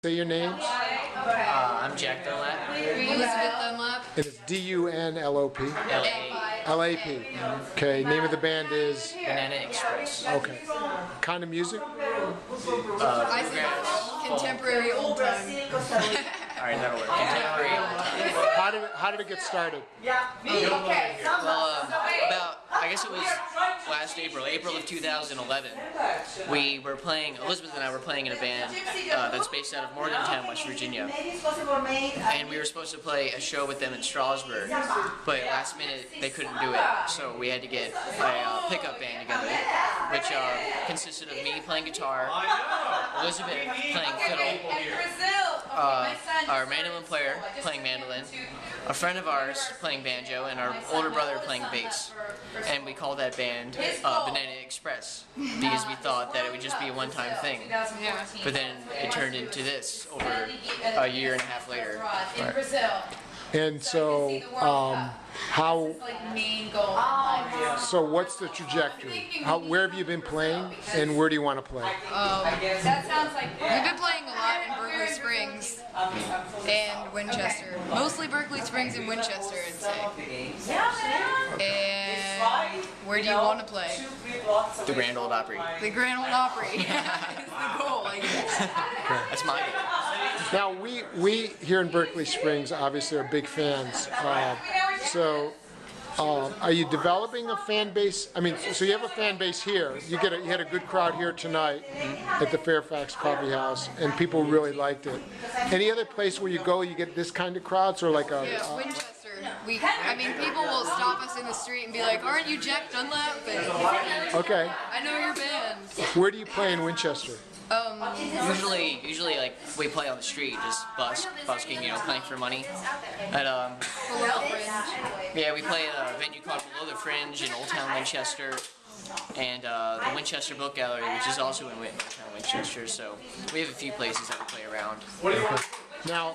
Say your names. I'm Jack Dunlap. Elizabeth Dunlap. It is D-U-N-L-O-P. L-A-P. Okay, name of the band is? Banana Express. Okay. Kind of music? I said contemporary old time. Alright, that'll work. Contemporary old time. How did it get started? Well, I guess it was last April of 2011. We were playing, Elizabeth and I were playing in a band that's based out of Morgantown, West Virginia. And we were supposed to play a show with them in Strasbourg, but last minute they couldn't do it. So we had to get a pickup band together, which consisted of me playing guitar, Elizabeth playing fiddle, our mandolin player playing mandolin, a friend of ours playing banjo, and our older brother playing bass. And we called that band Banana Express because we thought that it would just be a one-time thing. But then it turned into this over a year and a half later. And so, so what's the trajectory? Where have you been playing, and where do you want to play? We've been playing a lot in Berkeley Springs and Winchester. Mostly Berkeley Springs and Winchester, I'd say. And where do you want to play? The Grand Ole Opry. The Grand Ole Opry. Is the goal, I guess. That's my goal. Now, we here in Berkeley Springs obviously are big fans. Are you developing a fan base? I mean, so you have a fan base here. You had a good crowd here tonight at the Fairfax Coffee House, and people really liked it. Any other place where you go, you get this kind of crowds, or like a? Yeah, Winchester. I mean, people will stop us in the street and be like, "Aren't you Jack Dunlap?" And, okay. I know your band. Where do you play in Winchester? Usually, like we play on the street, just busking, playing for money. And Below the Fringe. yeah, we play at a venue called Below the Fringe in Old Town Winchester, and the Winchester Book Gallery, which is also in Old Town Winchester. So we have a few places that we play around. Okay. Now,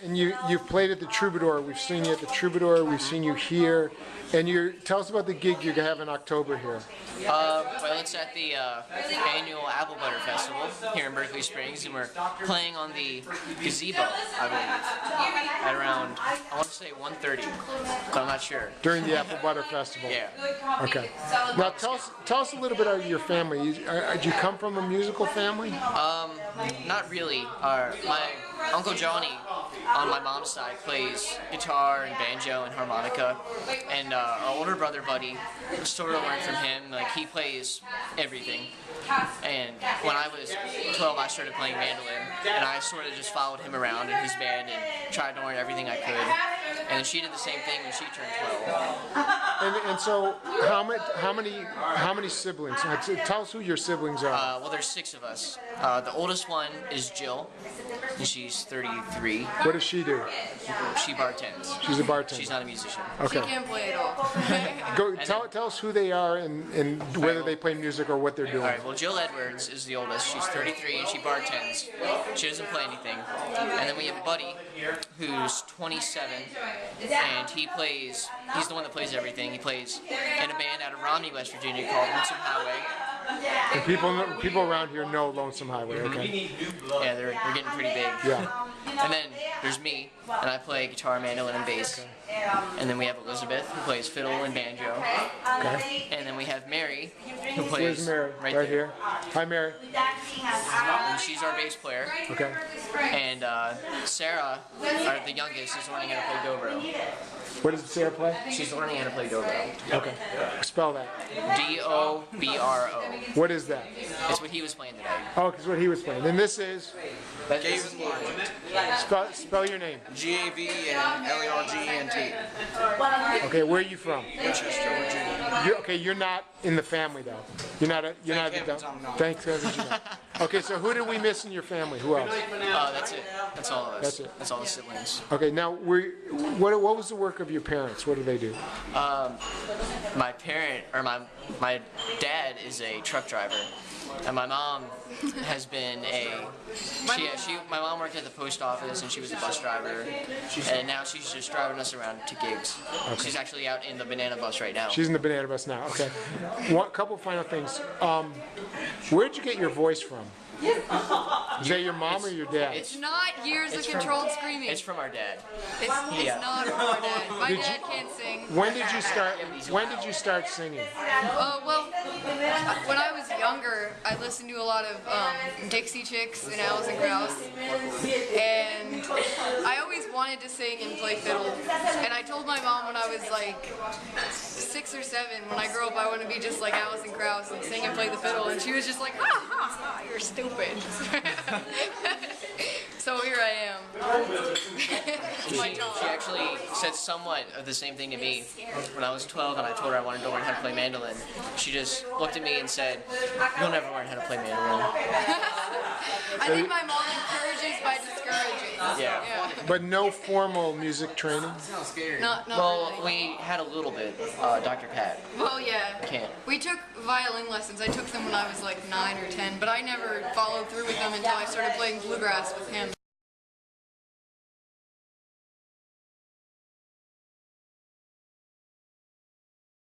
and you've played at the Troubadour. We've seen you at the Troubadour. We've seen you here. And tell us about the gig you're gonna have in October here. Well, it's at the annual Apple Butter Festival here in Berkeley Springs, and we're playing on the gazebo, I believe, at around, I want to say 1:30, but I'm not sure. During the Apple Butter Festival. Yeah. Okay. Now tell us a little bit about your family. Do you come from a musical family? Not really. My Uncle Johnny on my mom's side plays guitar and banjo and harmonica, and our older brother Buddy sort of learned from him. Like, he plays everything. And when I was 12, I started playing mandolin, and I sort of just followed him around in his band and tried to learn everything I could. And then she did the same thing when she turned 12. And so, how many siblings? Tell us who your siblings are. Well, there's 6 of us. The oldest one is Jill, and she's 33. What does she do? She bartends. She's a bartender. She's not a musician. Okay. She can't play at all. Tell us who they are and whether they play music or what they're doing. All right. Well, Jill Edwards is the oldest. She's 33 and she bartends. She doesn't play anything. And then we have Buddy, who's 27, and he's the one that plays everything. He plays in a band out of Romney, West Virginia called Lonesome Highway. And people around here know Lonesome Highway, okay? Yeah, they're getting pretty big. Yeah. And then there's me, and I play guitar, mandolin, and bass. And then we have Elizabeth, who plays fiddle and banjo. Okay. And then we have Mary, who plays Where's Mary? right here. there. Hi, Mary. And she's our bass player. Okay. And Sarah, the youngest, is learning how to play dobro. What does Sarah play? She's learning how to play dobro. Okay. Spell that. D-O-B-R-O. What is that? It's what he was playing today. Oh, because what he was playing. And this is? Gavin Lord. Spell your name. G-A-V-N-L-E-R-G-E-N-T. Okay, where are you from? Winchester, Virginia. You're not in the family though. You're not. Thanks, heavens, you're not. Okay, so who did we miss in your family? Who else? That's it. That's all of us. That's it. That's all the siblings. Okay, now what was the work of your parents? What do they do? My my dad is a truck driver, and my mom has been my mom worked at the post office, and she was a bus driver, and now she's just driving us around to gigs. Okay. She's actually out in the banana bus right now. She's in the banana bus now. Okay. Couple final things. Where'd you get your voice from? Is that your mom or your dad? It's not years of It's from- controlled screaming. It's from our dad. It's Yeah. not from our dad. My Did dad you- can't sing. When did you start? When did you start singing? Well, when I was younger, I listened to a lot of Dixie Chicks and Alice and Krauss, and I always wanted to sing and play fiddle. And I told my mom when I was like 6 or 7, when I grow up, I want to be just like Alice and Krauss and sing and play the fiddle. And she was just like, ha ha ha, you're stupid. So here I am. She actually said somewhat of the same thing to me when I was 12 and I told her I wanted to learn how to play mandolin. She just looked at me and said, "You'll never learn how to play mandolin." I think my mom encourages by discouraging. Yeah. But no formal music training. Not Well, really. we had a little bit. Dr. Pat. Well, yeah. Can't. We took violin lessons. I took them when I was like 9 or 10, but I never followed through with them until I started playing bluegrass with him.